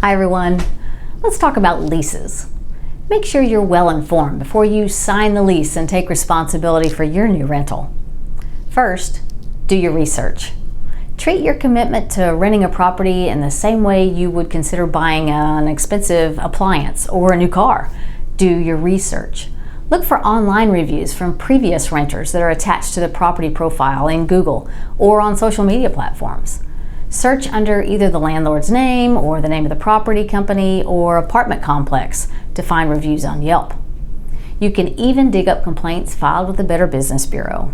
Hi everyone. Let's talk about leases. Make sure you're well informed before you sign the lease and take responsibility for your new rental. First, do your research. Treat your commitment to renting a property in the same way you would consider buying an expensive appliance or a new car. Do your research. Look for online reviews from previous renters that are attached to the property profile in Google or on social media platforms. Search under either the landlord's name or the name of the property company or apartment complex to find reviews on Yelp. You can even dig up complaints filed with the Better Business Bureau.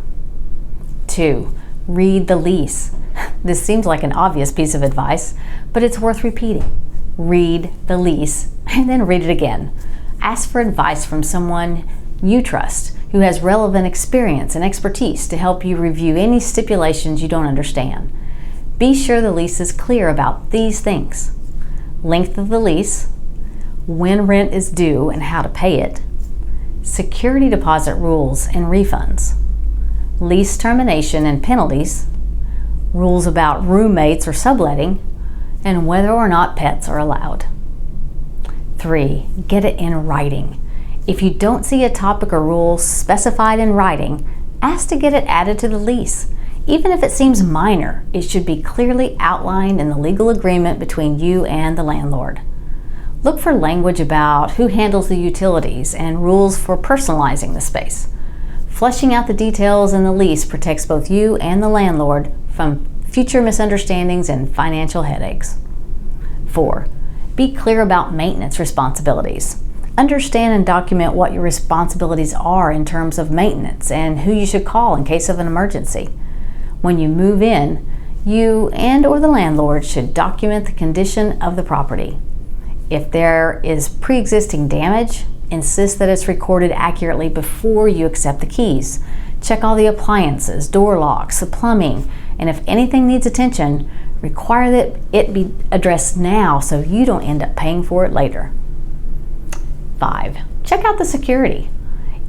2. Read the lease. This seems like an obvious piece of advice, but it's worth repeating. Read the lease and then read it again. Ask for advice from someone you trust who has relevant experience and expertise to help you review any stipulations you don't understand. Be sure the lease is clear about these things: length of the lease, when rent is due and how to pay it, security deposit rules and refunds, lease termination and penalties, rules about roommates or subletting, and whether or not pets are allowed. 3. Get it in writing. If you don't see a topic or rule specified in writing, ask to get it added to the lease. Even if it seems minor, it should be clearly outlined in the legal agreement between you and the landlord. Look for language about who handles the utilities and rules for personalizing the space. Fleshing out the details in the lease protects both you and the landlord from future misunderstandings and financial headaches. 4. Be clear about maintenance responsibilities. Understand and document what your responsibilities are in terms of maintenance and who you should call in case of an emergency. When you move in, you and/or the landlord should document the condition of the property. If there is pre-existing damage, insist that it's recorded accurately before you accept the keys. Check all the appliances, door locks, the plumbing, and if anything needs attention, require that it be addressed now so you don't end up paying for it later. 5. Check out the security.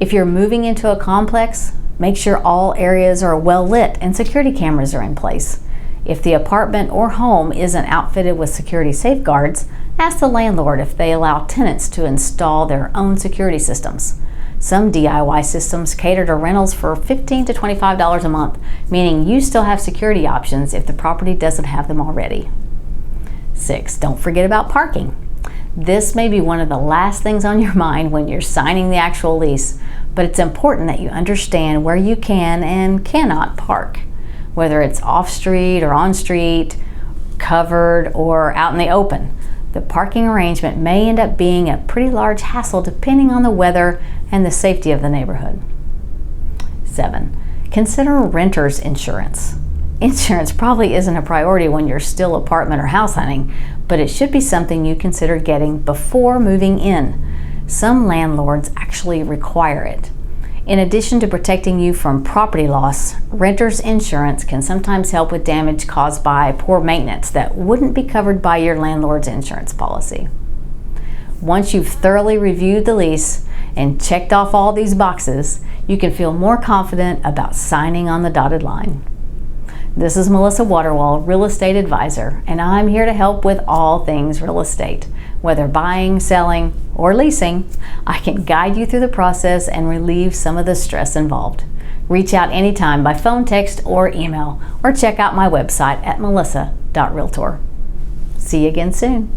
If you're moving into a complex, make sure all areas are well lit and security cameras are in place. If the apartment or home isn't outfitted with security safeguards, ask the landlord if they allow tenants to install their own security systems. Some DIY systems cater to rentals for $15 to $25 a month, meaning you still have security options if the property doesn't have them already. 6. Don't forget about parking. This may be one of the last things on your mind when you're signing the actual lease, but it's important that you understand where you can and cannot park. Whether it's off-street or on-street, covered or out in the open, the parking arrangement may end up being a pretty large hassle depending on the weather and the safety of the neighborhood. 7. Consider renter's insurance. Insurance probably isn't a priority when you're still apartment or house hunting, but it should be something you consider getting before moving in. Some landlords actually require it. In addition to protecting you from property loss, renter's insurance can sometimes help with damage caused by poor maintenance that wouldn't be covered by your landlord's insurance policy. Once you've thoroughly reviewed the lease and checked off all these boxes, you can feel more confident about signing on the dotted line. This is Melissa Waterwall, Real Estate Advisor, and I'm here to help with all things real estate. Whether buying, selling, or leasing, I can guide you through the process and relieve some of the stress involved. Reach out anytime by phone, text, or email, or check out my website at melissa.realtor. See you again soon.